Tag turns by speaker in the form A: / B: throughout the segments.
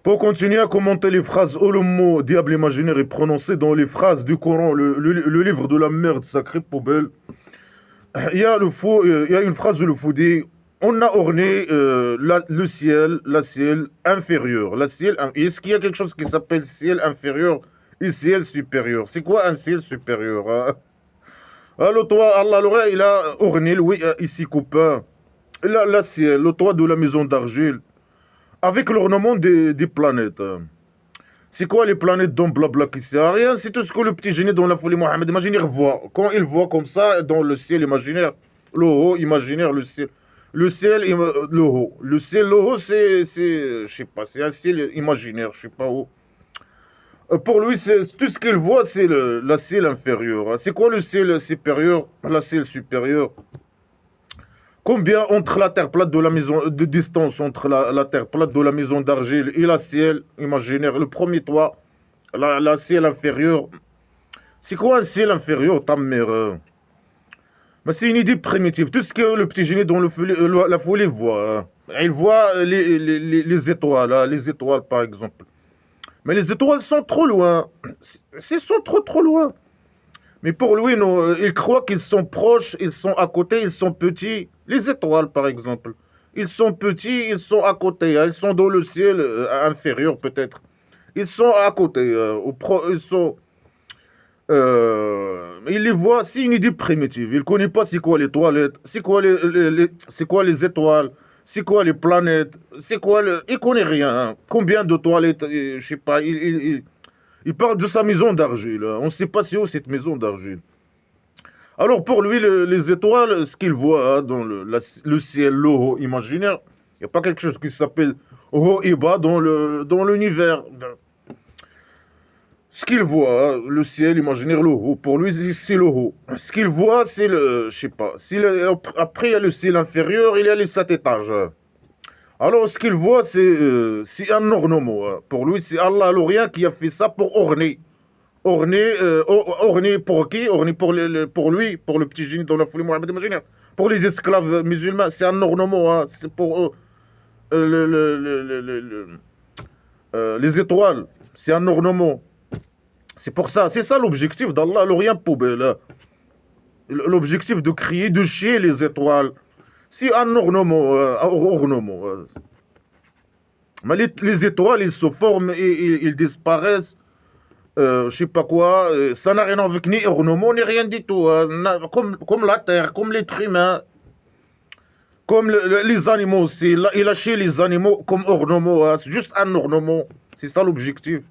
A: Pour continuer à commenter les phrases où le mot diable imaginaire est prononcé dans les phrases du Coran, le livre de la merde sacrée poubelle, il y a une phrase où le fou dit on a orné le ciel, la ciel inférieur. Est-ce qu'il y a quelque chose qui s'appelle ciel inférieur et ciel supérieur? C'est quoi un ciel supérieur, hein? Alors, toi, Allah, il a orné, oui, ici, copain, la ciel, le toit de la maison d'argile, avec l'ornement des planètes, hein. C'est quoi les planètes dont blabla qui sert à rien? C'est tout ce que le petit génie dans la folie Mohammed imaginaire voit. Quand il voit comme ça dans le ciel imaginaire, le haut imaginaire, le ciel. Le ciel, le haut. Le ciel, le haut, je sais pas, c'est un ciel imaginaire, je sais pas où. Pour lui, tout ce qu'il voit, c'est la ciel inférieure. C'est quoi le ciel supérieur? La ciel supérieure. Combien entre la terre plate de la maison, de distance entre la terre plate de la maison d'argile et la ciel imaginaire, le premier toit, la ciel inférieure. C'est quoi un ciel inférieur, ta mère? Mais c'est une idée primitive. Tout ce que le petit génie dans la folie voit, hein. Il voit les étoiles, hein, les étoiles par exemple. Mais les étoiles sont trop loin. Ils sont trop loin. Mais pour lui, non, il croit qu'ils sont proches, ils sont à côté, ils sont petits. Les étoiles, par exemple. Ils sont petits, ils sont à côté, hein. Ils sont dans le ciel inférieur, peut-être. Ils sont à côté. Ils sont. Il les voit, c'est une idée primitive. Il ne connaît pas c'est quoi les toilettes, c'est quoi c'est quoi les étoiles, c'est quoi les planètes, c'est quoi le. Il ne connaît rien, hein. Combien de toilettes, je sais pas. Il parle de sa maison d'argile, hein. On ne sait pas c'est où cette maison d'argile. Alors pour lui, les étoiles, ce qu'il voit, hein, dans le ciel, le haut imaginaire, il n'y a pas quelque chose qui s'appelle haut et bas dans l'univers. Ce qu'il voit, hein, le ciel imaginaire, le haut, pour lui, c'est le haut. Ce qu'il voit, c'est le, je sais pas. Après, il y a le ciel inférieur, il y a les 7 étages. Alors, ce qu'il voit, c'est un ornement, hein. Pour lui, c'est Allah l'Orient qui a fait ça pour orner. Orné pour qui? Orné pour lui, pour le petit génie dans la folie Mohammed imaginaire. Pour les esclaves musulmans, c'est un ornement, hein. C'est pour eux. Les étoiles, c'est un ornement. C'est pour ça, c'est ça l'objectif d'Allah, l'Orient poubelle, hein. L'objectif de crier, de chier les étoiles. C'est un ornement, ornement. Mais les étoiles, ils se forment et ils disparaissent. Je sais pas quoi, ça n'a rien avec ni ornement ni rien du tout, hein. Comme la terre, comme l'être humain, comme les animaux aussi. Il a chez les animaux comme ornement, hein. C'est juste un ornement. C'est ça l'objectif.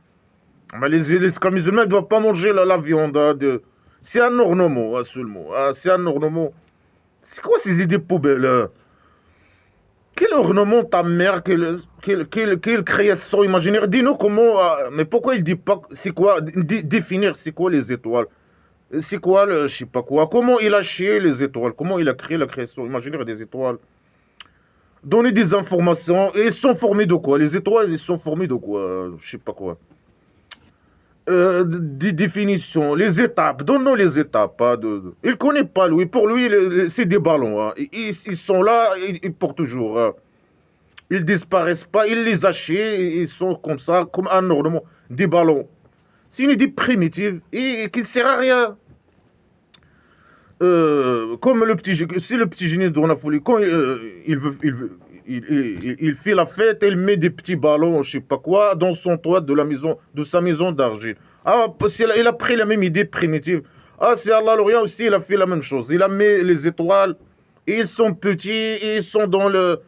A: Mais les esclaves musulmans ne doivent pas manger la viande, hein, c'est un ornement, hein, seulement, hein. C'est un ornement. C'est quoi ces idées poubelles, hein? Quel ornement ta mère, quelle création imaginaire? Dis-nous comment. Mais pourquoi il dit pas. C'est quoi? Définir c'est quoi les étoiles? C'est quoi le. Je sais pas quoi. Comment il a chié les étoiles? Comment il a créé la création imaginaire des étoiles? Donner des informations. Et ils sont formés de quoi? Les étoiles, ils sont formés de quoi? Je sais pas quoi. Des définitions, les étapes. Donne-nous les étapes, hein, Il ne connaît pas, lui. Pour lui, c'est des ballons, hein. Ils sont là, pour toujours, hein. Ils disparaissent pas, ils les achètent, ils sont comme ça, comme un ornement, des ballons. C'est une idée primitive et qui ne sert à rien. Comme le petit, si le petit génie dans la folie, quand il fait la fête, il met des petits ballons, je sais pas quoi, dans son toit de sa maison d'argile. Ah, il a pris la même idée primitive. Ah, c'est Allah l'Orient aussi, il a fait la même chose. Il a mis les étoiles, et ils sont petits, et ils sont dans le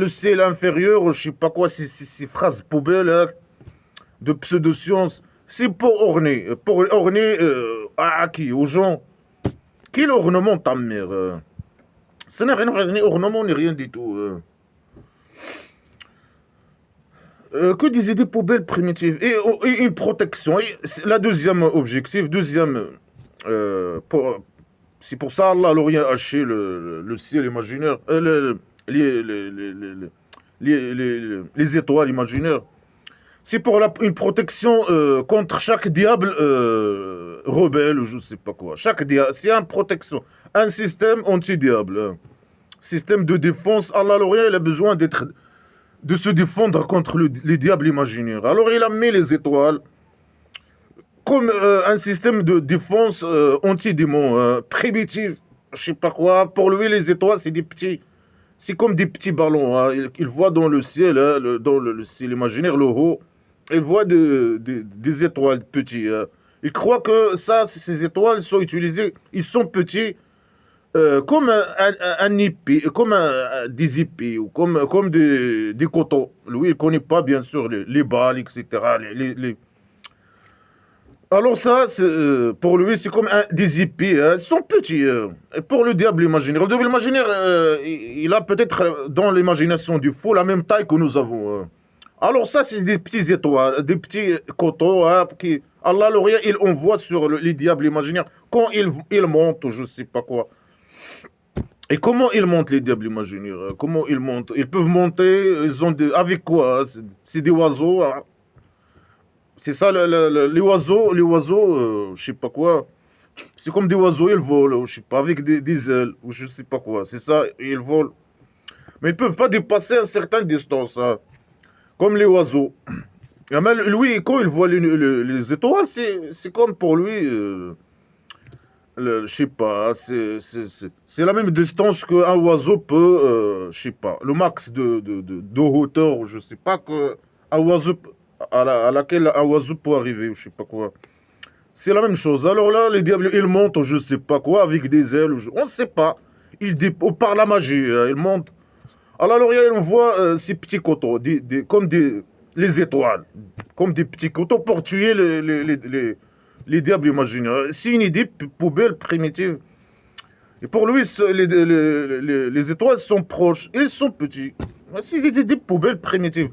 A: ciel inférieur, je sais pas quoi, ces phrases poubelles, hein, de pseudo-science. C'est pour orner à qui? Aux gens. Quel ornement ta mère? Ça n'a rien à voir, ni ornement, ni rien du tout. Que des idées poubelles primitives. Et une protection. Et la deuxième objectif, c'est pour ça Allah l'Orient a haché le ciel imaginaire, les étoiles imaginaires. C'est pour une protection contre chaque diable rebelle ou je sais pas quoi. Chaque diable, c'est une protection. Un système anti-diable, hein. Système de défense. Allah l'Orient, il a besoin d'être de se défendre contre les diables imaginaires. Alors il a mis les étoiles comme un système de défense anti-démon, primitif, je sais pas quoi. Pour lui, les étoiles, c'est comme des petits ballons, hein. Il voit dans le ciel, hein, dans le ciel imaginaire, le haut, il voit des étoiles petits, hein. Il croit que ces étoiles sont utilisées, ils sont petits comme un hippie, comme des hippies, ou comme des coteaux. Lui, il ne connaît pas, bien sûr, les balles, etc. Alors ça, pour lui, c'est comme des hippies, hein. Ils sont petits. Et pour le diable imaginaire, le diable imaginaire, il a peut-être dans l'imagination du fou la même taille que nous avons, hein. Alors ça, c'est des petits étoiles, des petits coteaux, hein, qui, Allah le rien, il envoie sur les diables imaginaires quand ils montent, je ne sais pas quoi. Et comment ils montent les diables imaginaires, hein? Comment ils montent? Ils peuvent monter, avec quoi, hein? C'est des oiseaux, hein. C'est ça, les oiseaux, je sais pas quoi. C'est comme des oiseaux, ils volent, je sais pas, avec des ailes, ou je sais pas quoi. C'est ça, ils volent. Mais ils peuvent pas dépasser une certaine distance, hein, comme les oiseaux. Et même lui, quand il voit les étoiles, c'est comme pour lui, je sais pas, c'est la même distance qu'un oiseau peut, je sais pas, le max de hauteur, je sais pas, un oiseau, à laquelle un oiseau peut arriver, je sais pas quoi. C'est la même chose. Alors là, les diables, ils montent, je sais pas quoi, avec des ailes, on ne sait pas. Par la magie, ils montent. Alors là, on voit ces petits coteaux, comme les étoiles, comme des petits coteaux pour tuer les diables imaginaires. C'est une idée poubelle primitive. Et pour lui, les étoiles sont proches, ils sont petits. C'est des idées poubelles primitives.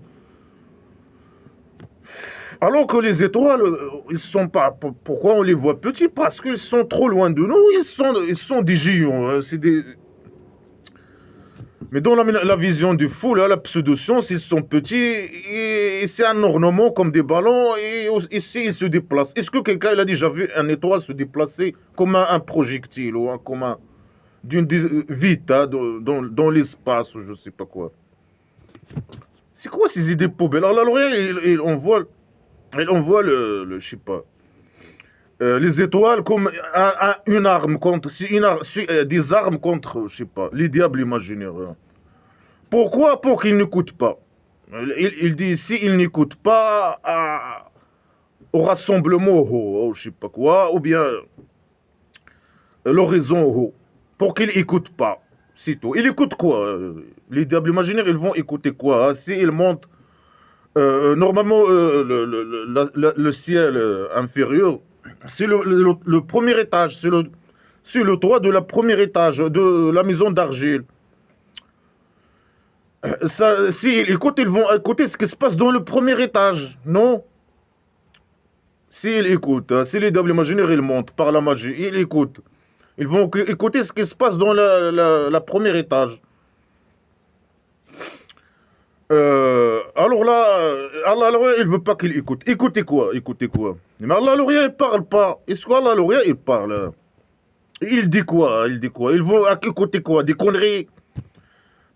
A: Alors que les étoiles, ils sont pas. Pourquoi on les voit petits? Parce qu'ils sont trop loin de nous. Ils sont des géants, hein. Mais dans la vision du fou, là, la pseudo-science, ils sont petits et c'est un ornement comme des ballons et ici ils se déplacent. Est-ce que quelqu'un il a déjà vu un étoile se déplacer comme un projectile ou d'une vite, hein, dans l'espace ou je sais pas quoi? C'est quoi ces idées poubelles? Alors là, on voit je sais pas, les étoiles comme une arme contre, des armes contre, je sais pas, les diables imaginaires, hein. Pourquoi? Pour qu'ils n'écoutent pas. Il dit ici, ils n'écoutent pas au rassemblement haut, je sais pas quoi, ou bien l'horizon haut. Pour qu'ils n'écoutent pas, c'est tout. Ils écoutent quoi? Les diables imaginaires, ils vont écouter quoi, hein? S'ils montent, normalement, le ciel inférieur, c'est le premier étage, c'est le toit de la première étage de la maison d'argile. S'ils écoutent, ils vont écouter ce qui se passe dans le premier étage, non? S'ils écoutent, hein, si les diables imaginaires, ils montent par la magie, ils écoutent. Ils vont écouter ce qui se passe dans la première étage. Alors là, Allah il veut pas qu'il écoute. Écoutez quoi? Écoutez quoi? Mais Allah il parle pas. Est-ce qu'Allah il parle, hein? Il dit quoi? Il dit quoi? Ils vont écouter quoi? Des conneries?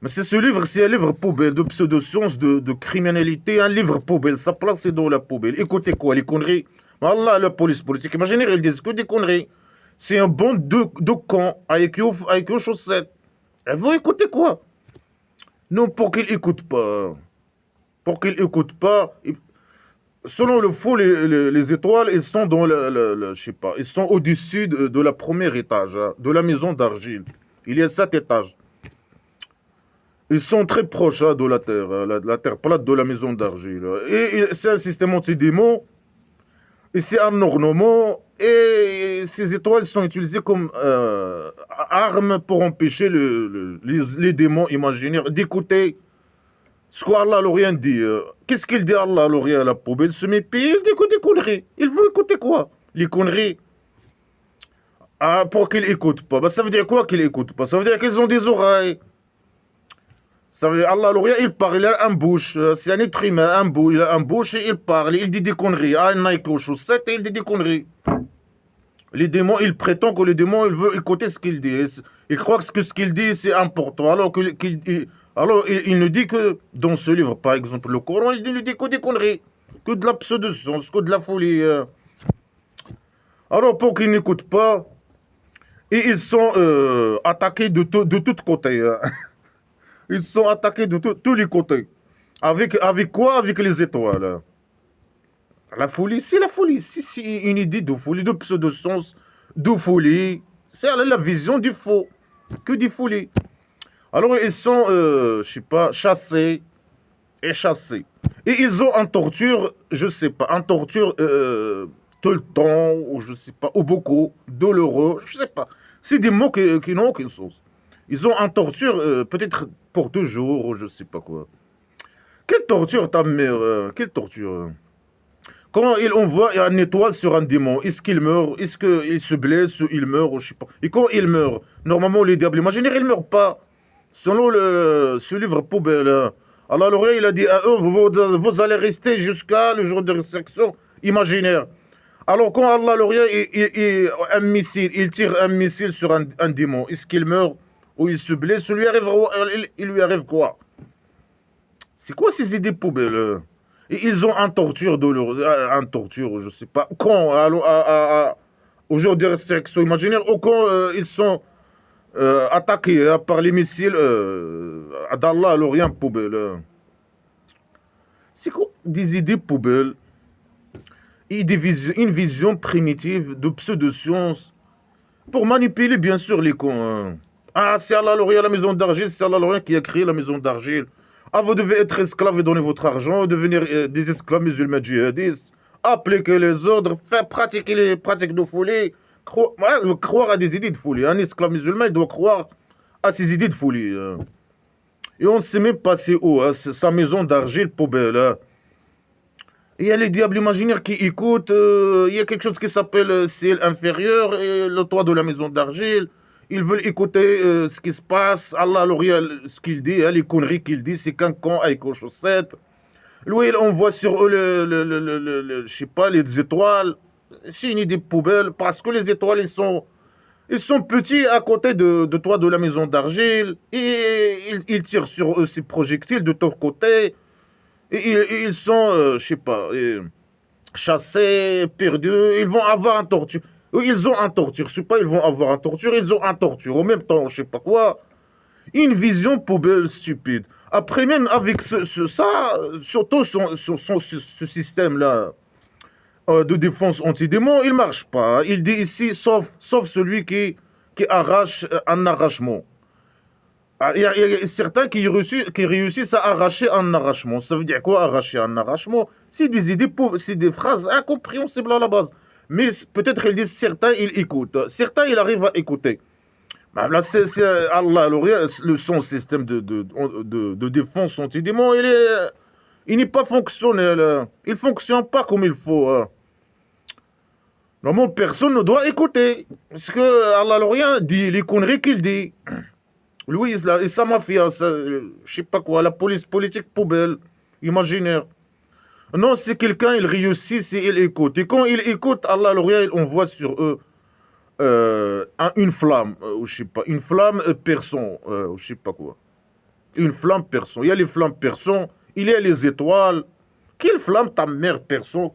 A: Mais ce livre, c'est un livre poubelle de pseudo-science, de criminalité, un livre poubelle. Sa place, c'est dans la poubelle. Écoutez quoi? Les conneries? Mais Allah, la police politique, imaginez, ils disent que des conneries. C'est un bon de cons avec une chaussette. Elles vont écouter quoi? Non, pour qu'ils n'écoutent pas. Pour qu'ils n'écoutent pas. Selon le faux, les étoiles, ils sont dans je sais pas, ils sont au-dessus de la première étage, hein, de la maison d'argile. Il y a 7 étages. Ils sont très proches, hein, de la terre, hein, la terre plate de la maison d'argile. Et c'est un système anti-démon. Et c'est un ornement. Et ces étoiles sont utilisées comme armes pour empêcher les démons imaginaires d'écouter ce qu'Allah l'Orient dit. Qu'est-ce qu'il dit Allah l'Orient à la poubelle? Se met pire, il écoute des conneries. Il veut écouter quoi? Les conneries. Ah, pour qu'il écoute pas. Bah, ça veut dire quoi qu'il écoute pas? Ça veut dire qu'ils ont des oreilles. Ça veut dire Allah l'Orient, il parle, il a un bouche. C'est un être humain, il a un bouche et il parle. Il dit des conneries. Ah, il n'a que aux chaussettes et il dit des conneries. Les démons, ils prétendent que les démons, ils veulent écouter ce qu'il dit. Ils croient que ce qu'il dit, c'est important. Alors Alors, il nous dit que dans ce livre, par exemple, le Coran, il nous dit que des conneries, que de la pseudo-science, que de la folie. Alors, pour qu'ils n'écoutent pas, et ils sont attaqués de tous côtés. Ils sont attaqués de tous les côtés. Avec quoi? Avec les étoiles. La folie, c'est la folie. C'est une idée de folie, de pseudo-sens, de folie. C'est la vision du faux, que des folies. Alors, ils sont, je sais pas, chassés et chassés. Et ils ont en torture, je sais pas, en torture tout le temps, ou je sais pas, ou beaucoup, douloureux, je sais pas. C'est des mots qui n'ont aucun sens. Ils ont en torture, peut-être pour toujours, ou je sais pas quoi. Quelle torture, ta mère? Quelle torture? Quand il envoie une étoile sur un démon, est-ce qu'il meurt? Est-ce qu'il se blesse ou il meurt? Ou je sais pas. Et quand il meurt, normalement, les diables imaginaires, ils ne meurent pas. Selon ce livre poubelle, Allah l'Orient, il a dit à eux, vous allez rester jusqu'à le jour de résurrection imaginaire. Alors quand Allah l'Orient, un missile, il tire un missile sur un démon, est-ce qu'il meurt ou il se blesse? Il lui arrive quoi? C'est quoi ces idées poubelles? Et ils ont un torture douloureuse, un torture, je sais pas. Quand, au jour de résurrection imaginaire, ou quand ils sont attaqués par les missiles d'Allah, l'Orient poubelle. C'est quoi des idées poubelles et une vision primitive de pseudo-science pour manipuler bien sûr les cons. Ah, c'est Allah l'Orient, la maison d'argile, c'est Allah l'Orient qui a créé la maison d'argile. Ah, vous devez être esclave et donner votre argent, devenir des esclaves musulmans djihadistes, appliquer les ordres, faire pratiquer les pratiques de folie, croire à des idées de folie. Un esclave musulman, il doit croire à ses idées de folie. Et on ne sait même pas c'est où, sa maison d'argile poubelle. Il y a les diables imaginaires qui écoutent, il y a quelque chose qui s'appelle ciel inférieur et le toit de la maison d'argile. Ils veulent écouter ce qui se passe. Allah, ce qu'il dit, les conneries qu'il dit, c'est qu'un con avec aux chaussettes. Lui, on voit sur eux, je sais pas, les étoiles. C'est une idée poubelle parce que les étoiles, ils sont petits à côté de toi de la maison d'argile. Et ils tirent sur eux ces projectiles de tous côtés. Et ils sont, je sais pas, chassés, perdus. Ils vont avoir un torture. Ils ont un torture. Je sais pas, ils vont avoir un torture. Ils ont un torture. En même temps, je sais pas quoi. Une vision poubelle stupide. Après, même avec ça, surtout ce système-là de défense anti-démon, il marche pas. Il dit ici, sauf celui qui arrache un arrachement. Il y a certains qui réussissent à arracher un arrachement. Ça veut dire quoi, arracher un arrachement? C'est des idées, c'est des phrases incompréhensibles à la base. Mais peut-être ils disent certains, ils écoutent. Certains, ils arrivent à écouter. Bah, là, c'est Allah, son système de défense anti-démon, il n'est pas fonctionnel. Il ne fonctionne pas comme il faut. Normalement, personne ne doit écouter. Parce que Allah l'Orient dit les conneries qu'il dit. Lui, et sa mafia, je sais pas quoi, la police politique poubelle, imaginaire. Non, c'est quelqu'un, il réussit si il écoute. Et quand il écoute, Allah l'Orient, on voit sur eux une flamme, je sais pas, une flamme perçant, je sais pas quoi. Une flamme perçant. Il y a les flammes perçant, il y a les étoiles. Quelle flamme ta mère perçant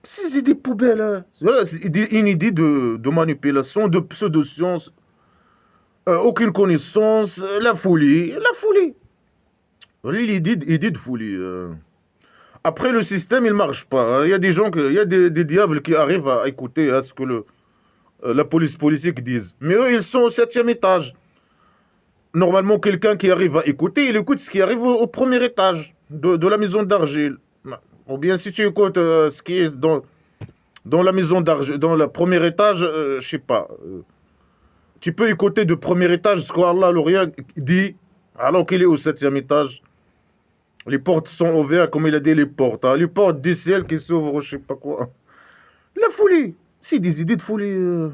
A: C'est des poubelles. Hein. Voilà, c'est une idée de manipulation, de pseudo-science. Aucune connaissance, la folie. La folie. L'idée de folie. Après, le système, il marche pas. Il y a des gens, il y a des diables qui arrivent à écouter ce que la police politique dise. Mais eux, ils sont au 7e étage. Normalement, quelqu'un qui arrive à écouter, il écoute ce qui arrive au premier étage de la maison d'argile. Ou bien si tu écoutes ce qui est dans la maison d'argile, dans le premier étage, je sais pas. Tu peux écouter du premier étage ce qu'Allah l'Orient dit, alors qu'il est au 7e étage. Les portes sont ouvertes, comme il a dit, les portes. Hein. Les portes du ciel qui s'ouvrent, je sais pas quoi. La folie. C'est des idées de folie.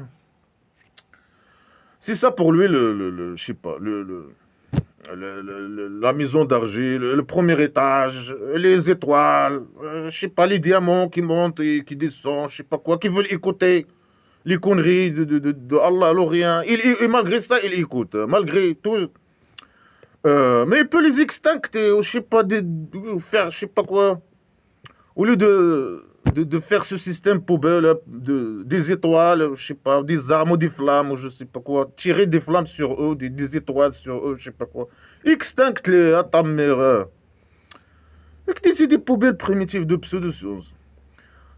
A: C'est ça pour lui, je sais pas, la maison d'argile, le premier étage, les étoiles, je sais pas, les diamants qui montent et qui descendent, je sais pas quoi, qui veulent écouter les conneries de Allah l'Orient. Et malgré ça, il écoute. Malgré tout, Mais il peut les extincter, ou je sais pas, ou faire, je sais pas quoi. Au lieu de faire ce système poubelle, des étoiles, je sais pas, des armes ou des flammes, ou je sais pas quoi, tirer des flammes sur eux, des étoiles sur eux, je sais pas quoi. Extincte-les à ta mère. C'est des poubelles primitives de pseudo-science.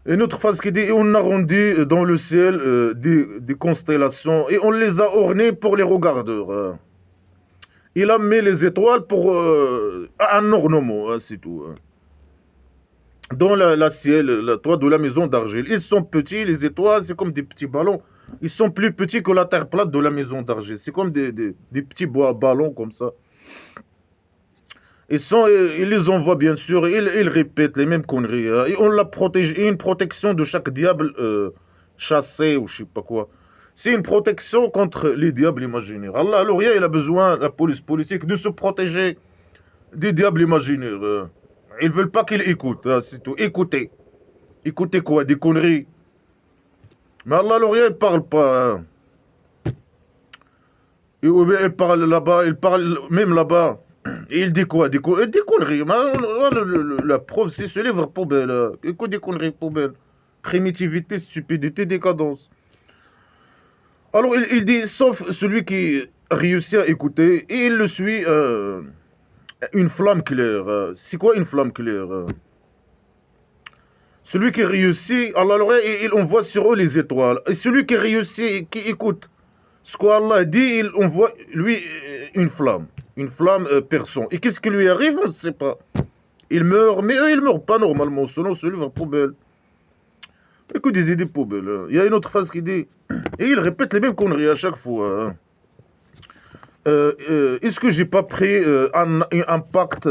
A: Et notre phase qui dit, on arrondit dans le ciel des constellations et on les a ornées pour les regardeurs. Il a mis les étoiles pour un ornement, c'est tout. Dans la ciel, la toit de la maison d'argile. Ils sont petits, les étoiles, c'est comme des petits ballons. Ils sont plus petits que la terre plate de la maison d'argile. C'est comme des petits ballons comme ça. Ils les envoient bien sûr, ils répètent les mêmes conneries. Et on la protège, et une protection de chaque diable chassé ou je sais pas quoi. C'est une protection contre les diables imaginaires. Allah, alors rien, il a besoin, la police politique, de se protéger des diables imaginaires. Ils veulent pas qu'ils écoutent, c'est tout. Écoutez. Écoutez quoi, des conneries. Mais Allah, alors rien, il parle pas. Et, ou bien il parle là-bas, il parle même là-bas. Et il dit quoi? Des conneries. La preuve, c'est ce livre poubelle. Écoute, des conneries poubelle. Primitivité, stupidité, décadence. Alors, il dit, sauf celui qui réussit à écouter, et il le suit une flamme claire. C'est quoi une flamme claire? Celui qui réussit, Allah il envoie sur eux les étoiles. Et celui qui réussit, qui écoute ce qu'Allah dit, il envoie lui une flamme. Une flamme perçant. Et qu'est-ce qui lui arrive? On ne sait pas. Il meurt, mais eux, ils ne meurent pas normalement, selon ce livre poubelle. Écoute, des idées poubelles. Il y a une autre phrase qui dit, et il répète les mêmes conneries à chaque fois. Est-ce que j'ai pas pris un pacte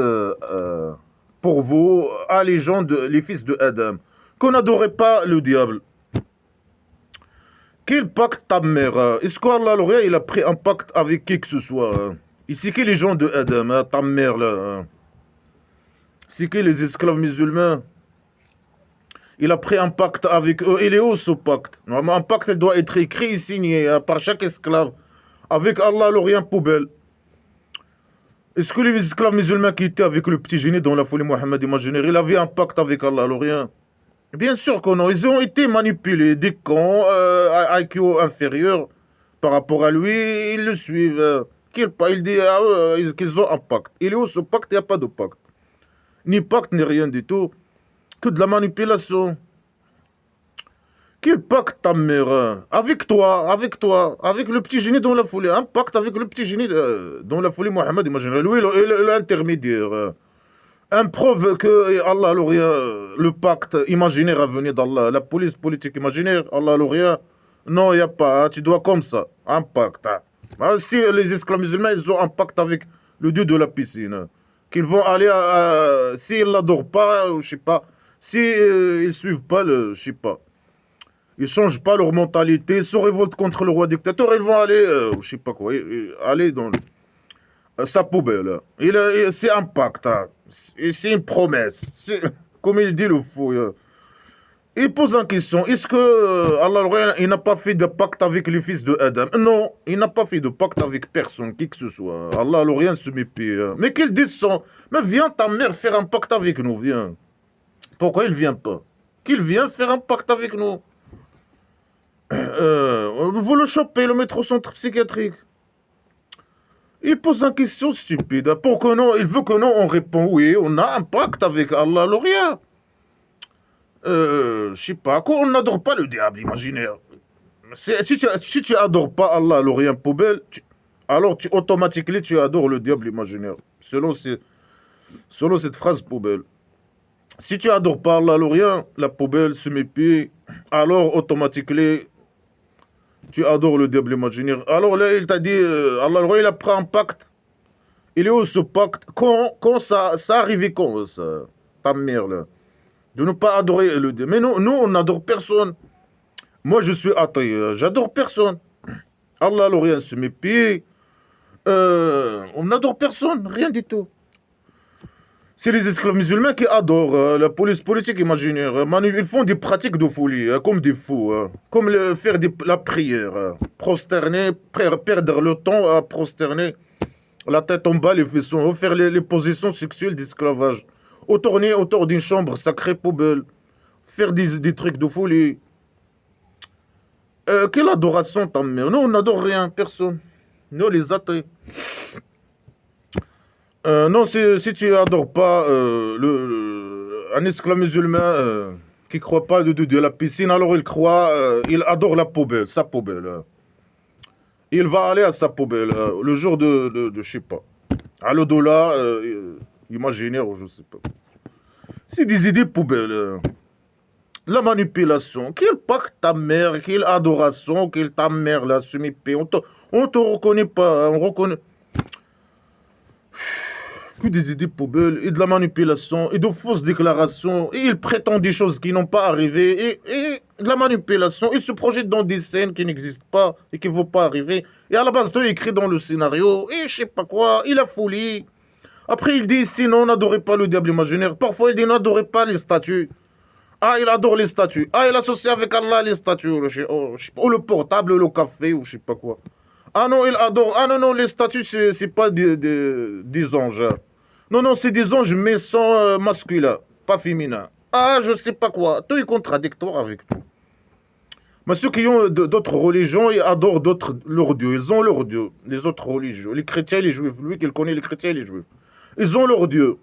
A: pour vous, à les gens, les fils de Adam, qu'on n'adorait pas le diable? Quel pacte ta mère? Est-ce qu'Allah, il a pris un pacte avec qui que ce soit? Ici, qui les gens de Adam, ta mère là? C'est qui les esclaves musulmans? Il a pris un pacte avec eux. Il est où ce pacte? Normalement, un pacte doit être écrit et signé par chaque esclave. Avec Allah, l'Orient poubelle. Est-ce que les esclaves musulmans qui étaient avec le petit génie dans la folie Mohammed imaginaire, il avait un pacte avec Allah, l'Orient? Bien sûr que non. Ils ont été manipulés. Des cons, IQ inférieur par rapport à lui, ils le suivent. Il dit à eux qu'ils ont un pacte. Il est où ce pacte? Il n'y a pas de pacte. Ni pacte, ni rien du tout. Que de la manipulation. Quel pacte ta mère? Avec toi, avec le petit génie dans la folie. Un pacte avec le petit génie dans la folie Mohammed, imagine. Lui, l'intermédiaire. Un preuve que Allah le pacte imaginaire à venir d'Allah, la police politique imaginaire, Allah rien. Non, il n'y a pas. Tu dois comme ça. Un pacte. Si les esclaves musulmans, ils ont un pacte avec le dieu de la piscine. Qu'ils vont aller s'ils ne l'adorent pas, je sais pas. Si ils suivent pas je sais pas. Ils changent pas leur mentalité, ils se révoltent contre le roi dictateur, ils vont aller, je sais pas quoi, aller dans sa poubelle. C'est un pacte, c'est une promesse. Comme il dit le fou. Il pose une question, est-ce que Allah il n'a pas fait de pacte avec les fils de Adam? Non, il n'a pas fait de pacte avec personne, qui que ce soit. Allah rien se mépie. Mais qu'il dise son, mais viens ta mère faire un pacte avec nous, viens. Pourquoi il vient pas? Qu'il vienne faire un pacte avec nous. Vous le chopez, le mettre au centre psychiatrique. Il pose une question stupide. Pour que non, il veut que non, on répond oui, on a un pacte avec Allah, rien. Je sais pas, quoi, on n'adore pas le diable imaginaire. Si tu adores pas Allah, rien poubelle, alors automatiquement tu adores le diable imaginaire. Selon cette phrase poubelle. Si tu adores pas Allah, rien, la poubelle se mépie, alors automatiquement tu adores le diable imaginaire. Alors là, il t'a dit, Allah, il a pris un pacte. Il est où ce pacte? Quand ça arrive quand ça? Ta mère là. De ne pas adorer le diable. Mais nous, on n'adore personne. Moi, je suis athée. J'adore personne. Allah, rien se mépie. On n'adore personne. Rien du tout. C'est les esclaves musulmans qui adorent la police politique imaginaire. Ils font des pratiques de folie, comme des fous. Comme faire la prière. Prosterner, perdre le temps à prosterner La tête en bas, les fessons en haut, faire les positions sexuelles d'esclavage. Ou tourner autour d'une chambre sacrée poubelle. Faire des trucs de folie. Quelle adoration, ta mère? Nous, on n'adore rien, personne. Nous, les athées. Non, si tu adores pas un esclave musulman qui croit pas de la piscine, alors il adore la poubelle, sa poubelle. Il va aller à sa poubelle le jour de je sais pas, à l'au-delà imaginaire ou je sais pas. C'est des idées poubelles. La manipulation, quel pacte ta mère, quelle adoration, quelle ta mère là, semi-paix. On te reconnaît pas, on reconnaît que des idées poubelles et de la manipulation et de fausses déclarations. Et ils prétendent des choses qui n'ont pas arrivé et de la manipulation. Ils se projettent dans des scènes qui n'existent pas et qui ne vont pas arriver. Et à la base, tout est écrit dans le scénario et je sais pas quoi. Il a folie. Après, il dit sinon, n'adorez pas le diable imaginaire. Parfois, il dit n'adorez pas les statues. Ah, il adore les statues. Ah, il associe avec Allah les statues. Ou le portable, le café, ou je sais pas quoi. Ah non, il adore. Ah non, non, les statues, c'est pas des anges. Non, non, c'est des anges, mais sont masculins, pas féminins. Ah, je sais pas quoi. Tout est contradictoire avec tout. Mais ceux qui ont d'autres religions, ils adorent leurs dieux. Ils ont leurs dieux, les autres religions. Les chrétiens et les juifs. Lui qui connaît les chrétiens et les juifs. Ils ont leurs dieux.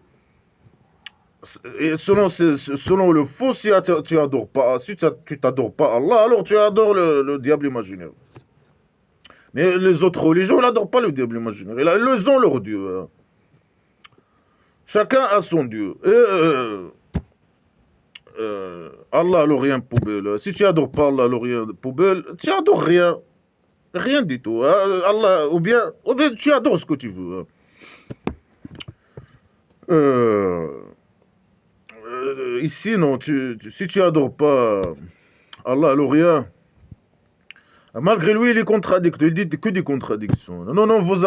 A: Et selon le faux, si tu adores pas, si tu t'adores pas Allah, alors tu adores le diable imaginaire. Mais les autres religions, ils n'adorent pas le diable imaginaire. Ils ont leur Dieu. Hein. Chacun a son Dieu. Et Allah, l'orient poubelle. Si tu n'adores pas Allah, l'orient poubelle, tu n'adores rien. Rien du tout. Hein. Allah, ou bien tu adores ce que tu veux. Hein. Ici, non, si tu n'adores pas Allah, l'orient, malgré lui, il est contradictoire. Il dit que des contradictions. Non, non, vous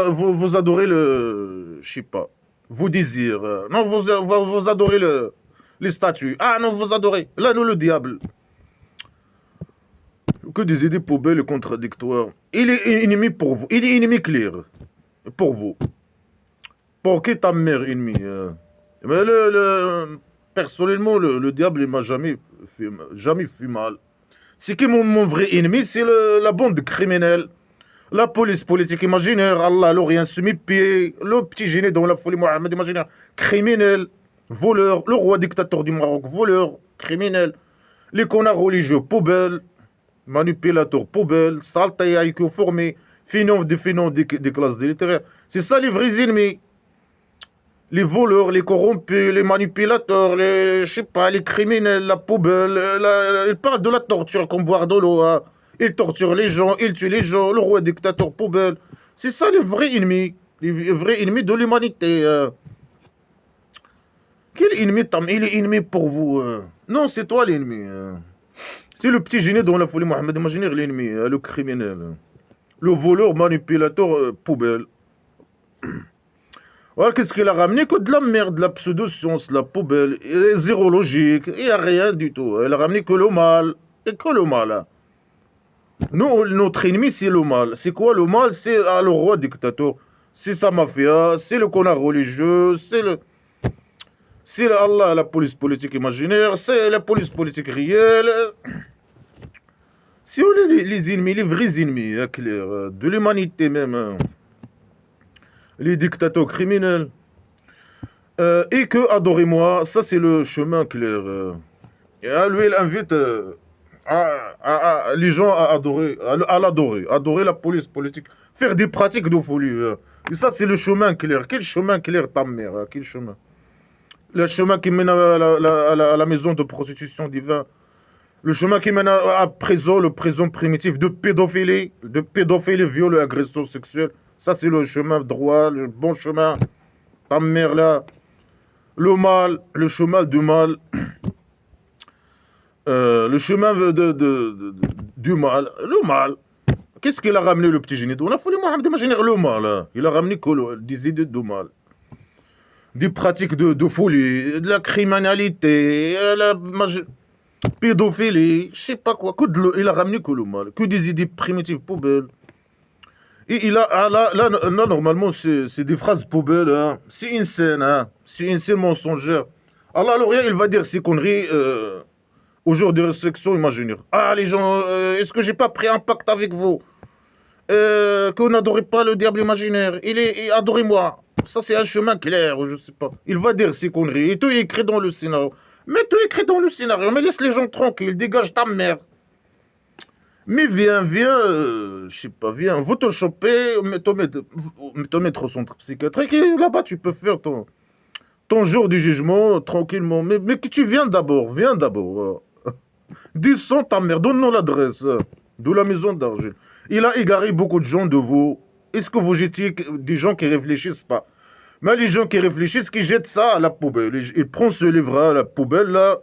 A: adorez je sais pas, vos désirs. Non, vous adorez les statues. Ah non, vous adorez. Là, nous, le diable. Que des idées poubelles et contradictoires. Il est ennemi pour vous. Il est ennemi clair pour vous. Pour qui ta mère ennemi? Mais personnellement, le diable, il m'a jamais fait mal. C'est qui mon vrai ennemi? C'est la bande criminelle. La police politique imaginaire, Allah, l'Orient semi-pied, le petit génie dans la folie Mohamed imaginaire, criminel, voleur, le roi dictateur du Maroc, voleur, criminel, les connards religieux, poubelle, manipulateurs, poubelle, saleté, IQ formé, finance des classes littéraires. C'est ça les vrais ennemis. Les voleurs, les corrompus, les manipulateurs, je sais pas, les criminels, la poubelle, ils parlent de la torture comme boire de l'eau. Hein. Ils torturent les gens, ils tuent les gens, le roi dictateur poubelle. C'est ça les vrais ennemis de l'humanité. Quel ennemi il est ennemi pour vous? Non, c'est toi l'ennemi. C'est le petit génie dans la folie Mohamed imaginaire l'ennemi, le criminel. Le voleur, manipulateur, poubelle. Voilà, qu'est-ce qu'il a ramené? Que de la merde, de la pseudo-science, la poubelle, et zéro logique, il n'y a rien du tout. Elle a ramené que le mal, et que le mal. Hein. Nous, notre ennemi, c'est le mal. C'est quoi le mal? C'est le roi dictateur, c'est sa mafia, c'est le connard religieux, c'est Allah, la police politique imaginaire, c'est la police politique réelle. C'est les ennemis, les vrais ennemis, hein, clair, de l'humanité même. Hein. Les dictateurs criminels. Et que adorez-moi, ça c'est le chemin clair. Et lui, il invite les gens à l'adorer, adorer la police politique, faire des pratiques de folie. Et ça c'est le chemin clair. Quel chemin clair ta mère? Quel chemin? Le chemin qui mène à la maison de prostitution divine. Le chemin qui mène à prison, le prison primitif de pédophilie, viol et agression sexuelle. Ça, c'est le chemin droit, le bon chemin. Ta mère, là. Le mal, le chemin du mal. Le chemin du mal. Le mal. Qu'est-ce qu'il a ramené, le petit génie? On a fallu imaginer le mal. Hein. Il a ramené des idées de mal. Des pratiques de folie, de la criminalité, la pédophilie, je sais pas quoi. Il a ramené que le mal. Que des idées primitives poubelles. Et il a, là, normalement, c'est des phrases poubelles. Hein. C'est une scène, hein. C'est une scène mensongère. Allah, alors, il va dire ces conneries au jour de réflexion imaginaire. Ah, les gens, est-ce que j'ai pas pris un pacte avec vous que vous n'adorez pas le diable imaginaire. Adorez-moi. Ça, c'est un chemin clair, ou je sais pas. Il va dire ces conneries. Et tout est écrit dans le scénario. Mais tout est écrit dans le scénario. Mais laisse les gens tranquilles. Dégage ta mère. Mais viens, je sais pas, viens, va te choper, te mettre au centre psychiatrique. Et là-bas, tu peux faire ton jour du jugement tranquillement. Mais que tu viens d'abord. Descends ta mère, donne-nous l'adresse de la maison d'argile. Il a égaré beaucoup de gens de vous. Est-ce que vous étiez des gens qui réfléchissent pas? Mais les gens qui réfléchissent, qui jettent ça à la poubelle. Ils prennent ce livre à la poubelle, là,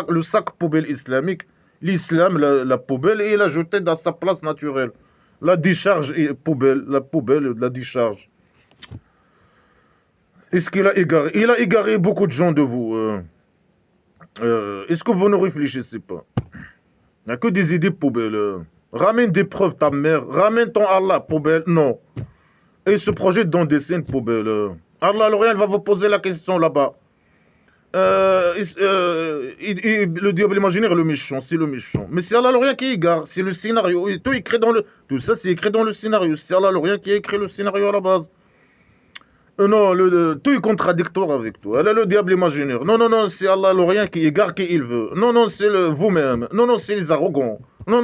A: le sac poubelle islamique, l'islam, la poubelle, et il a jeté dans sa place naturelle. La décharge est poubelle, la poubelle, la décharge. Est-ce qu'il a égaré? Il a égaré beaucoup de gens de vous. Est-ce que vous ne réfléchissez pas? Il n'y a que des idées poubelles. Ramène des preuves, ta mère. Ramène ton Allah, poubelle. Non. Et il se projette dans des scènes poubelles. Allah, L'Orient va vous poser la question là-bas. Le diable imaginaire, le méchant, c'est le méchant. Mais c'est Allah L'Orient qui égare. C'est le scénario. Et tout, écrit dans tout ça, c'est écrit dans le scénario. C'est Allah L'Orient qui a écrit le scénario à la base. Non, tout est contradictoire avec toi. Elle est le diable imaginaire. Non, c'est Allah L'Orient qui égare qui il veut. Non, c'est vous-même. Non, c'est les arrogants. Non,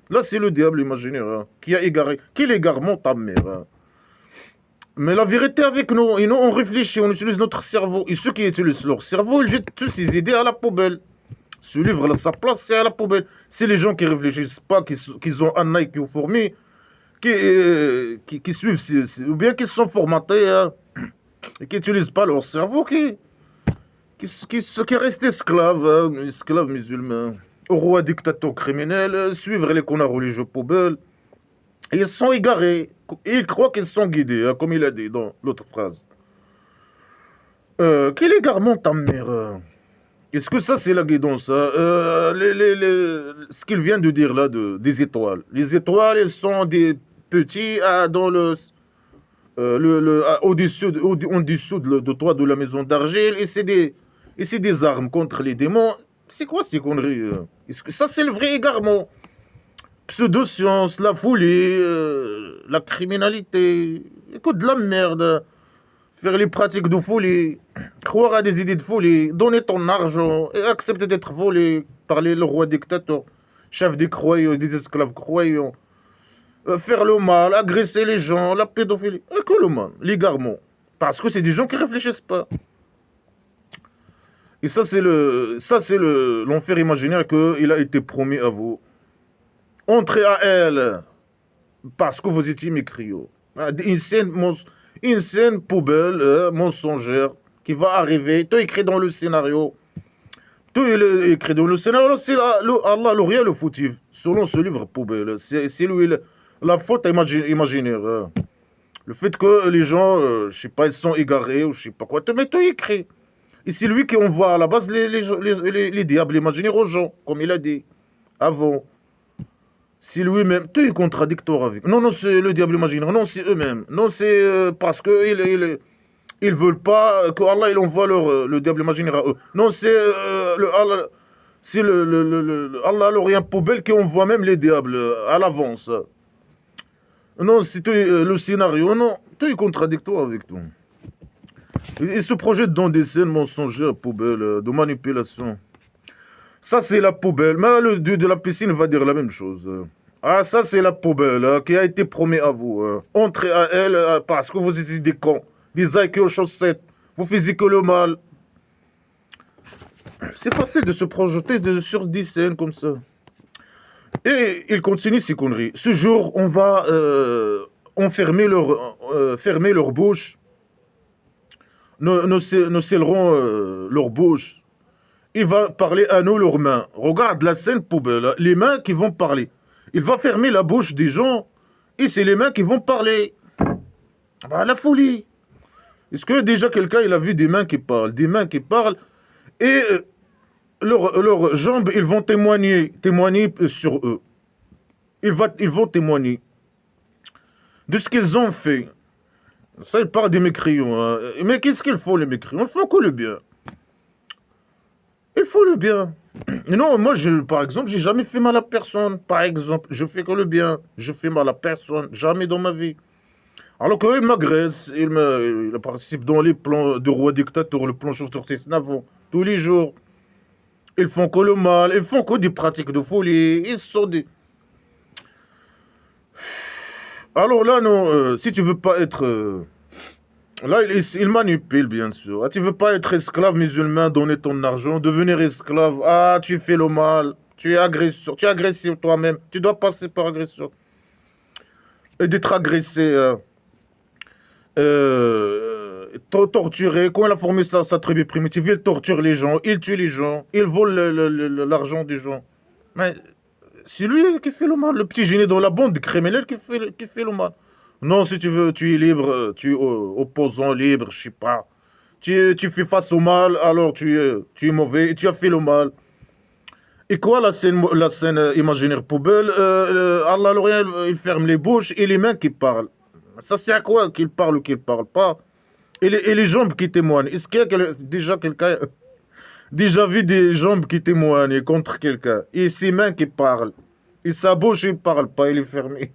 A: là, c'est le diable imaginaire hein, qui a égaré. Qui l'égarement ta mère. Hein. Mais la vérité avec nous, et nous, on réfléchit, on utilise notre cerveau. Et ceux qui utilisent leur cerveau, ils jettent toutes ces idées à la poubelle. Ce livre, sa place, c'est à la poubelle. C'est les gens qui réfléchissent pas, qui ont un œil qui est formé, qui suivent, ou bien qui sont formatés, hein, et qui n'utilisent pas leur cerveau, qui restent esclaves, hein, esclaves musulmans, au roi dictateur criminel, suivre les connards religieux poubelles. Et ils sont égarés. Ils croient qu'ils sont guidés, hein, comme il a dit dans l'autre phrase. Quel égarement ta mère Est-ce que ça, c'est la guidance hein ce qu'il vient de dire là, des étoiles. Les étoiles, elles sont des petits dans au-dessus de toi, de la maison d'argile, et c'est des armes contre les démons. C'est quoi ces conneries Est-ce que ça, c'est le vrai égarement pseudo-science, la folie, la criminalité. Écoute, de la merde. Faire les pratiques de folie, croire à des idées de folie, donner ton argent et accepter d'être volé par le roi dictateur, chef des croyants, des esclaves croyants. Faire le mal, agresser les gens, la pédophilie. Et que le mal, l'égarement. Parce que c'est des gens qui réfléchissent pas. Et ça, c'est l'enfer imaginaire qu'il a été promis à vous. Entrez à elle, parce que vous étiez mécriaux. Une scène poubelle, mensongère, qui va arriver, tout écrit dans le scénario. Tout est écrit dans le scénario, c'est Allah L'Orient le fautif, selon ce livre poubelle. C'est lui la faute imaginaire. Le fait que les gens, je sais pas, ils sont égarés ou je sais pas quoi, mais tout est écrit. Et c'est lui qui envoie à la base les diables imaginaires aux gens, comme il a dit avant. C'est lui-même, tout est contradictoire avec. Non, c'est le diable imaginaire. Non, c'est eux-mêmes. Non, c'est parce qu'ils ils veulent pas que Allah il envoie le diable imaginaire à eux. Non, c'est Allah L'Orient poubelle qui envoie même les diables à l'avance. Non, c'est le scénario. Non, tout est contradictoire avec tout. Ils se projettent dans des scènes mensongères poubelles de manipulation. Ça, c'est la poubelle. Mais le dieu de la piscine va dire la même chose. Ah, ça, c'est la poubelle qui a été promis à vous. Entrez à elle parce que vous êtes des cons, des aïeux aux chaussettes. Vous faisiez que le mal. C'est facile de se projeter sur des scènes comme ça. Et il continue ces conneries. Ce jour, on va fermer leur bouche. Nous scellerons leur bouche. Il va parler à nous leurs mains. Regarde la scène poubelle. Les mains qui vont parler. Il va fermer la bouche des gens. Et c'est les mains qui vont parler. Bah, la folie. Est-ce que déjà quelqu'un il a vu des mains qui parlent? Des mains qui parlent. Et leurs jambes, ils vont témoigner sur eux. Ils vont témoigner. de ce qu'ils ont fait. Ça, il parle des mécréants. Hein. Mais qu'est-ce qu'ils font, les mécréants? Ils font que le bien. Il faut le bien. Non, moi, par exemple, j'ai jamais fait mal à personne. Par exemple, je fais que le bien. Je fais mal à personne. Jamais dans ma vie. Alors qu'ils m'agressent, ils participent dans les plans de roi dictateur, le plan sur Navo, tous les jours. Ils font que le mal, ils font que des pratiques de folie. Ils sont des... Alors là, non, si tu veux pas être... là, il manipule, bien sûr. Ah, tu veux pas être esclave musulman, donner ton argent, devenir esclave. Ah, tu fais le mal. Tu es agresseur. Tu es agressif toi-même. Tu dois passer par agression. Et d'être agressé, torturé. Quand il a formé sa tribu primitive, il torture les gens, il tue les gens, il vole l'argent des gens. Mais c'est lui qui fait le mal. Le petit génie dans la bande criminelle qui fait le mal. Non, si tu veux, tu es libre, tu es opposant libre, je sais pas. Tu fais face au mal, alors tu es mauvais et tu as fait le mal. Et quoi la scène imaginaire poubelle Allah, le rien, il ferme les bouches et les mains qui parlent. Ça c'est à quoi qu'il parle ou qu'il parle pas? Et les jambes qui témoignent. Est-ce qu'il y a déjà quelqu'un déjà vu des jambes qui témoignent contre quelqu'un? Et ses mains qui parlent. Et sa bouche, il parle pas, il est fermé.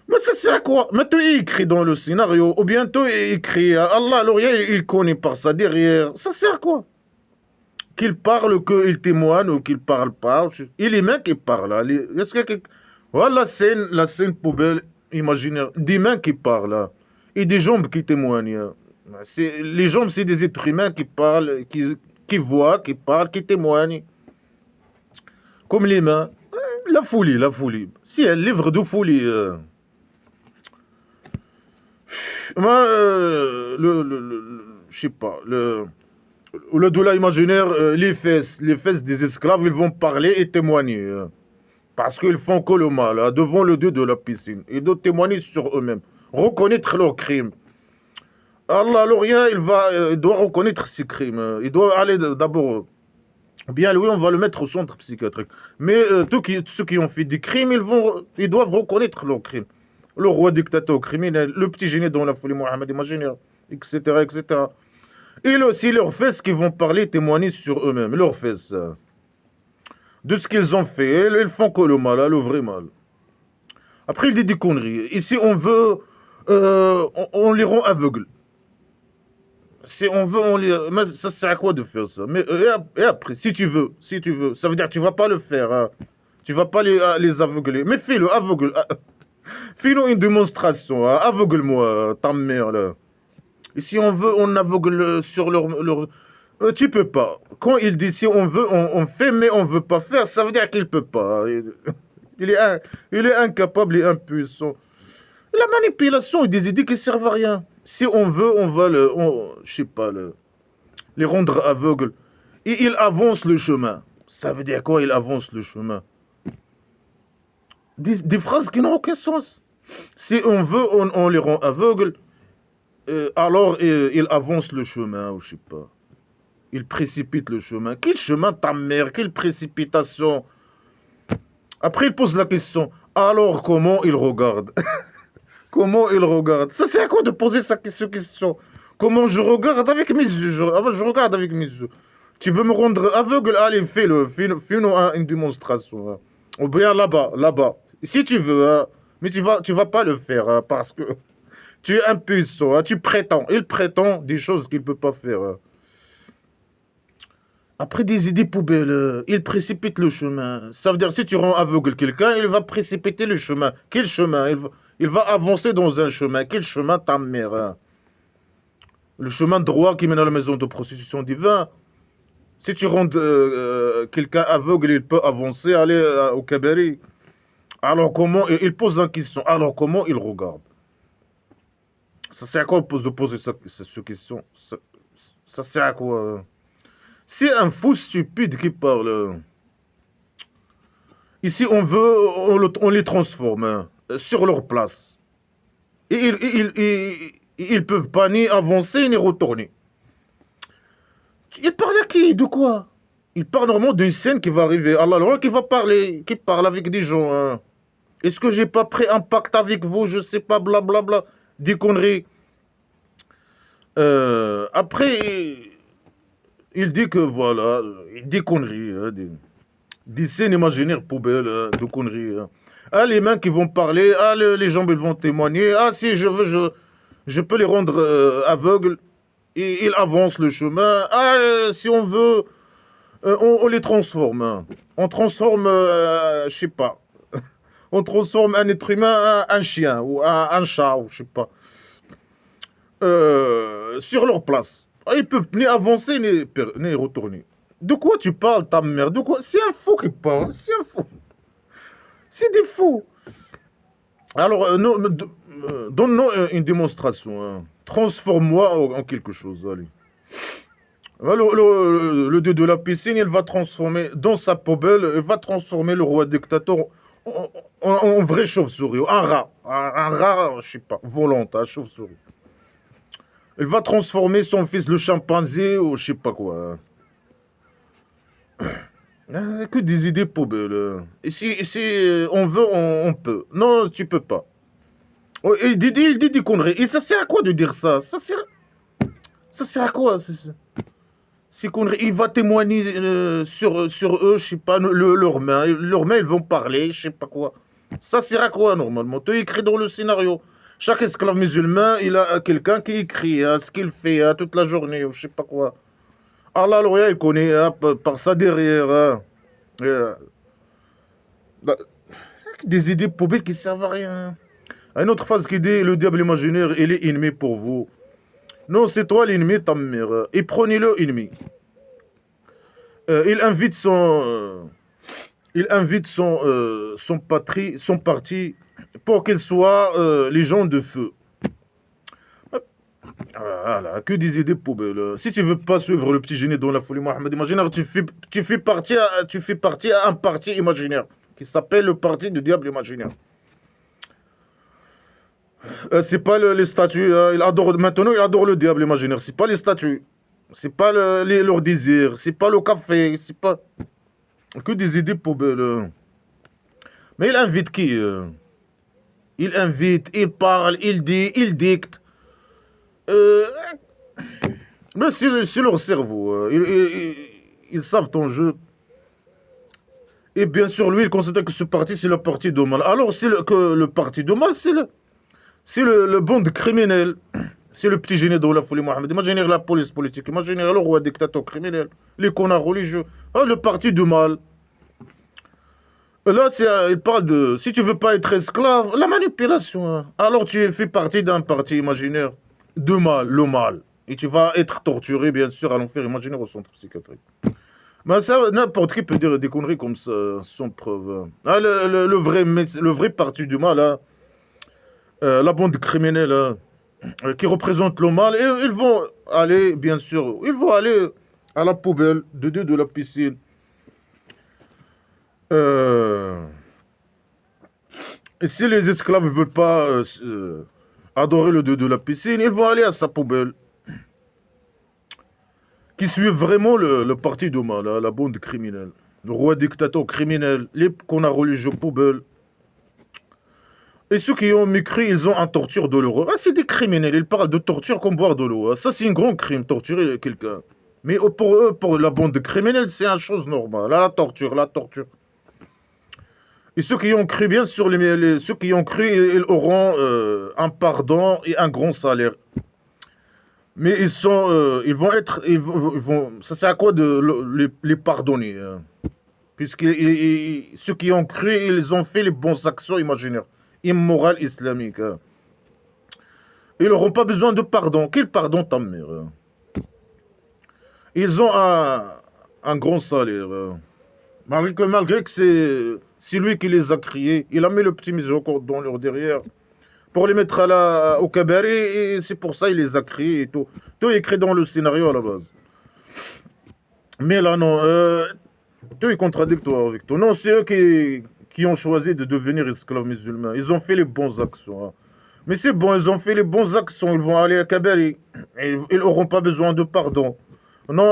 A: Mais ça sert à quoi? Mais tu écrit dans le scénario, ou bien tu écrit Allah, l'Orient, il connaît par ça derrière. Ça sert à quoi? Qu'il parle, qu'il témoigne ou qu'il parle pas. Et les mains qui parlent. Là. Est-ce que voilà la scène poubelle imaginaire. Des mains qui parlent. Là. Et des jambes qui témoignent. Les jambes, c'est des êtres humains qui parlent, qui voient, qui parlent, qui témoignent. Comme les mains. La folie, la folie. Si un livre de folie. Moi, je sais pas, le doula imaginaire, les fesses des esclaves, ils vont parler et témoigner. Parce qu'ils font que le mal, devant le dieu de la piscine. Ils doivent témoigner sur eux-mêmes, reconnaître leurs crimes. Allah, l'Orient, il doit reconnaître ses crimes. Il doit aller d'abord. Bien, lui, on va le mettre au centre psychiatrique. Mais ceux qui ont fait des crimes, ils doivent reconnaître leurs crimes. Le roi dictateur criminel, le petit génie dans la folie Mohamed imaginaire, etc., etc. Et aussi leurs fesses qui vont parler, témoigner sur eux-mêmes, leurs fesses. De ce qu'ils ont fait, ils font que le mal, le vrai mal. Après, il dit des conneries. Ici, on veut... on les rend aveugles. Si on veut, on les... Mais ça sert à quoi de faire ça? Mais, et après, si tu veux, ça veut dire que tu ne vas pas le faire. Hein. Tu ne vas pas les aveugler. Mais fais-le, aveugle. Fais-nous une démonstration. Hein. Aveugle-moi, ta mère, là. Et si on veut, on aveugle sur leur... tu peux pas. Quand il dit si on veut, on fait, mais on veut pas faire, ça veut dire qu'il peut pas. Il est incapable et impuissant. La manipulation et des idées qui servent à rien. Si on veut, on va je sais pas, les rendre aveugles. Et il avance le chemin. Ça veut dire quoi, il avance le chemin? Des phrases qui n'ont aucun sens. Si on veut, on les rend aveugles. Alors, il avance le chemin, ou je sais pas. Il précipite le chemin. Quel chemin, ta mère? Quelle précipitation? Après, il pose la question. Alors, comment il regarde? Comment il regarde? Ça, c'est à quoi de poser cette question? Comment je regarde avec mes yeux? Je regarde avec mes yeux. Tu veux me rendre aveugle? Allez, fais-le. Fais-nous une démonstration. Hein. Ou bien là-bas, là-bas. Si tu veux, hein. Mais tu vas pas le faire, hein, parce que tu es impuissant. Hein. Tu prétends. Il prétend des choses qu'il ne peut pas faire. Hein. Après des idées poubelles, il précipite le chemin. Ça veut dire si tu rends aveugle quelqu'un, il va précipiter le chemin. Quel chemin? Il va avancer dans un chemin. Quel chemin, ta mère? Hein? Le chemin droit qui mène à la maison de prostitution divine. Si tu rends quelqu'un aveugle, il peut avancer, aller au cabaret. Alors comment... Il pose la question. Alors comment il regarde? Ça sert à quoi de poser cette question? Ça sert à quoi? C'est un fou stupide qui parle. Ici, on les transforme hein, sur leur place. Et ils peuvent pas ni avancer ni retourner. Il parle à qui? De quoi? Il parle normalement d'une scène qui va arriver. Allah, qui va parler, qui parle avec des gens. Hein. Est-ce que j'ai pas pris un pacte avec vous? Je sais pas, blablabla. Des conneries. Après, il dit que voilà, des conneries, hein, des scènes imaginaires poubelles, de conneries. Hein. Ah, les mains qui vont parler, ah, les jambes ils vont témoigner, ah, si je veux, je peux les rendre aveugles, et ils avancent le chemin, ah, si on veut, on les transforme. Hein. On transforme, je sais pas, on transforme un être humain en un chien, ou un chat, ou je sais pas, sur leur place. Ah, ils peuvent ni avancer, ni retourner. De quoi tu parles, ta mère? De quoi? C'est un fou qui parle, c'est un fou. C'est des fous. Alors, donne-nous une démonstration. Hein. Transforme-moi en quelque chose. Allez. Le dieu de la piscine, il va transformer, dans sa poubelle, il va transformer le roi dictateur en vrai chauve-souris, un rat. Un rat, je sais pas, volant, un chauve-souris. Il va transformer son fils, le chimpanzé, ou je sais pas quoi. Que des idées poubelles. Ici, on veut, on peut. Non, tu peux pas. Oh, il dit des conneries. Et ça sert à quoi de dire ça? Ça sert à quoi? Ces conneries. Il va témoigner sur eux, je sais pas, leurs mains. Leurs mains, ils vont parler, je sais pas quoi. Ça sert à quoi, normalement? Tu écris dans le scénario. Chaque esclave musulman, il a quelqu'un qui écrit ce qu'il fait toute la journée, ou je sais pas quoi. Allah, le il connaît par ça derrière. Hein. Bah, des idées poubelles qui servent à rien. Une autre phrase qui dit le diable imaginaire, il est ennemi pour vous. Non, c'est toi l'ennemi, ta mère. Et prenez-le ennemi. Il invite son parti pour qu'ils soient les gens de feu. Voilà, que des idées poubelles. Si tu veux pas suivre le petit génie dans la folie Mohamed imaginaire, tu fais partie à un parti imaginaire qui s'appelle le parti du diable imaginaire. C'est pas les statues. Maintenant, il adore le diable imaginaire. C'est pas les statues. C'est pas leurs désirs. C'est pas le café. C'est pas que des idées poubelles. Mais il invite qui Il invite, il parle, il dit, il dicte. Mais c'est leur cerveau. Ils savent ton jeu. Et bien sûr, lui, il considère que ce parti, c'est le parti de mal. Alors, que le parti de mal, c'est le bande criminel. C'est le petit génie de la folie Mohamed. Imaginez la police politique. Imaginez le roi dictateur criminel. Les connards religieux. Ah, le parti du mal. Là, il parle de... Si tu veux pas être esclave, la manipulation. Hein. Alors, tu fais partie d'un parti imaginaire. De mal, le mal. Et tu vas être torturé, bien sûr, à l'enfer imaginaire au centre psychiatrique. Mais ça, n'importe qui peut dire des conneries comme ça, sans preuve. Ah, le vrai parti du mal, là, la bande criminelle, là, qui représente le mal, et ils vont aller, bien sûr, ils vont aller à la poubelle de la piscine. Et si les esclaves ne veulent pas adorer le dieu de la piscine, ils vont aller à sa poubelle. Qui suivent vraiment le parti de mal, la bande criminelle. Le roi dictateur criminel, les connards religieux poubelles. Et ceux qui ont mécrit, ils ont un torture douloureuse. Ah, c'est des criminels, ils parlent de torture comme boire de l'eau. Ça, c'est un grand crime, torturer quelqu'un. Mais pour eux, pour la bande criminelle, c'est une chose normale. La torture, la torture. Et ceux qui ont cru, bien sûr, ceux qui ont cru, ils auront un pardon et un grand salaire. Mais ils vont être, ça sert à quoi de les pardonner hein? Puisque ceux qui ont cru, ils ont fait les bonnes actions imaginaires, immorales islamiques. Hein. Ils n'auront pas besoin de pardon. Quel pardon, ta mère hein? Ils ont un grand salaire. Hein. Malgré que c'est lui qui les a criés, il a mis le petit miséricorde dans leur derrière. Pour les mettre au cabaret, et c'est pour ça qu'il les a créés et tout. Tout est écrit dans le scénario à la base. Mais là, non, tout est contradictoire avec toi. Non, c'est eux qui ont choisi de devenir esclaves musulmans. Ils ont fait les bons actions. Hein. Mais c'est bon, ils ont fait les bons actions. Ils vont aller à cabaret. Ils n'auront pas besoin de pardon. Non,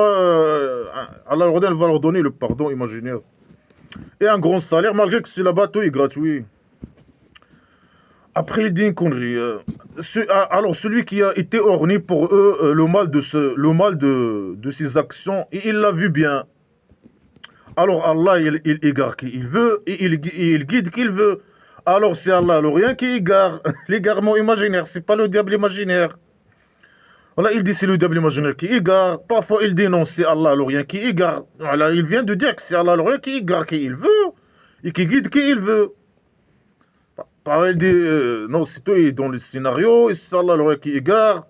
A: Allah va leur donner le pardon imaginaire. Et un grand salaire, malgré que c'est là-bas, tout est gratuit. Après, il dit une connerie. Alors, celui qui a été orné pour eux, le mal de ses actions, et il l'a vu bien. Alors, Allah, il égare qui il veut, et il guide qui il veut. Alors, c'est Allah, le rien qui égare. L'égarement imaginaire, c'est pas le diable imaginaire. Voilà, il dit c'est le diable imaginaire qui égare. Parfois, il dit non, c'est Allah, le rien qui égare. Voilà, il vient de dire que c'est Allah, le rien qui égare qui il veut, et qui guide qui il veut. Pareil, il dit, non, c'est toi dans le scénario, et c'est Allah, le rien qui égare.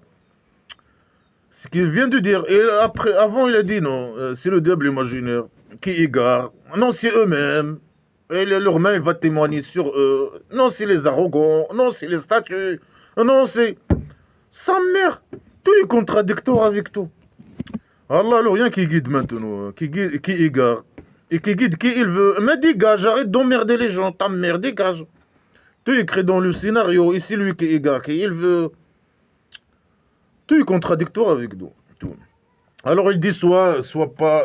A: Ce qu'il vient de dire. Et après, avant, il a dit non, c'est le diable imaginaire qui égare. Non, c'est eux-mêmes. Et leur main, il va témoigner sur eux. Non, c'est les arrogants. Non, c'est les statues. Non, c'est... Sa mère. Tout est contradictoire avec tout. Allah, le rien qui guide maintenant. Qui égare. Et qui guide qui il veut. Mais dégage, arrête d'emmerder les gens. Ta mère, dégage. Tout est écrit dans le scénario. Et c'est lui qui égare, qui il veut. Tout est contradictoire avec nous. Tout. Alors il dit sois pas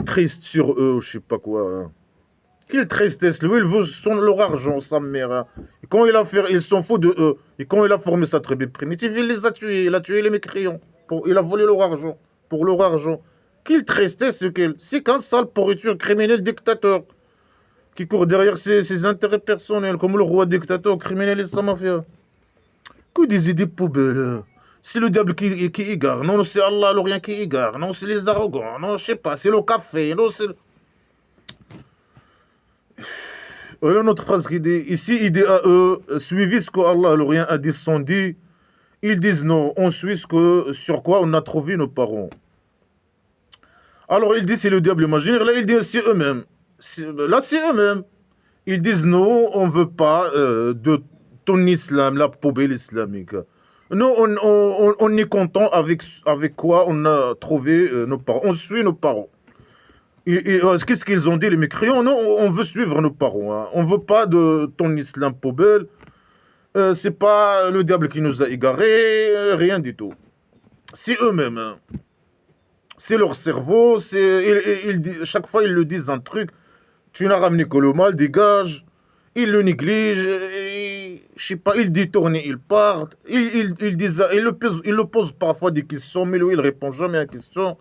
A: triste sur eux, je sais pas quoi. Hein. Quelle tristesse, lui il veut leur argent, sa mère. Hein. Et quand il s'en fout de eux. Et quand il a formé sa tribu primitive, il les a tués, il a tué les mécréants. Il a volé leur argent, pour leur argent. Quelle tristesse c'est qu'un sale pourriture criminel dictateur qui court derrière ses intérêts personnels, comme le roi dictateur criminel et sa mafia. Que des idées poubelles. Hein. C'est le diable qui égare. Non, c'est Allah, le rien qui égare. Non, c'est les arrogants. Non, je sais pas, c'est le café. Non, c'est... Voilà notre phrase qui dit, ici, il dit à eux, suivez ce que Allah, le rien, a descendu. Ils disent non, on suit sur quoi on a trouvé nos parents. Alors, il dit, c'est le diable imaginaire. Là, il dit, c'est eux-mêmes. Là, c'est eux-mêmes. Ils disent non, on ne veut pas de ton islam, la poubelle islamique. Non, on est content avec quoi on a trouvé nos parents. On suit nos parents. Qu'est-ce qu'ils ont dit, les mécréants? Non, on veut suivre nos parents. Hein. On ne veut pas de ton islam poubelle. C'est pas le diable qui nous a égarés, rien du tout. C'est eux-mêmes. Hein. C'est leur cerveau. Chaque fois, ils le disent un truc. Tu n'as ramené que le mal, dégage. Ils le négligent, je sais pas, ils détournent, ils partent, ils le posent parfois des questions, mais lui, il répond jamais à la question.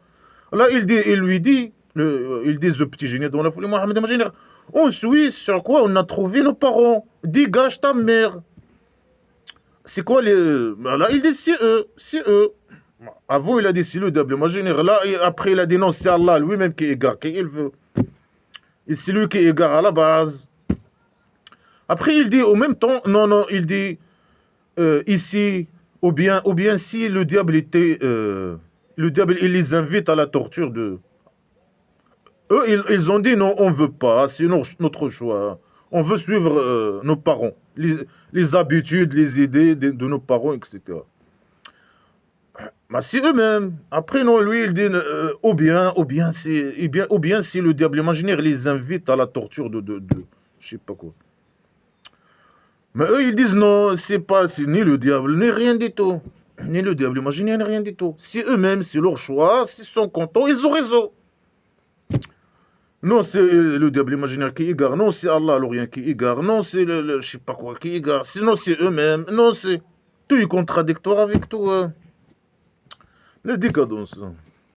A: Là, il lui dit, il dit, ce petit génie dans la folie, Mohamed imaginaire, on suit sur quoi on a trouvé nos parents, dégage ta mère. C'est quoi les... Là, il dit, c'est eux. Avant, il a dit, c'est le diable imaginaire. Là, après, il a dit, non, c'est Allah lui-même qui égare, qui il veut. Et c'est lui qui égare à la base. Après, il dit au même temps, non, il dit ici, ou bien si le diable il les invite à la torture de... Eux, ils ont dit non, on veut pas, c'est notre choix. On veut suivre nos parents, les habitudes, les idées de nos parents, etc. Mais c'est eux-mêmes. Après, non, lui, il dit ou bien si le diable imaginaire les invite à la torture de je sais pas quoi. Mais eux, ils disent non, c'est ni le diable, ni rien du tout. Ni le diable imaginaire, ni rien du tout. C'est eux-mêmes, c'est leur choix, s'ils sont contents, ils ont raison. Non, c'est le diable imaginaire qui égare. Non, c'est Allah, le rien qui égare. Non, c'est je sais pas quoi qui égare. Sinon, c'est eux-mêmes. Non, c'est tout est contradictoire avec tout. La décadence.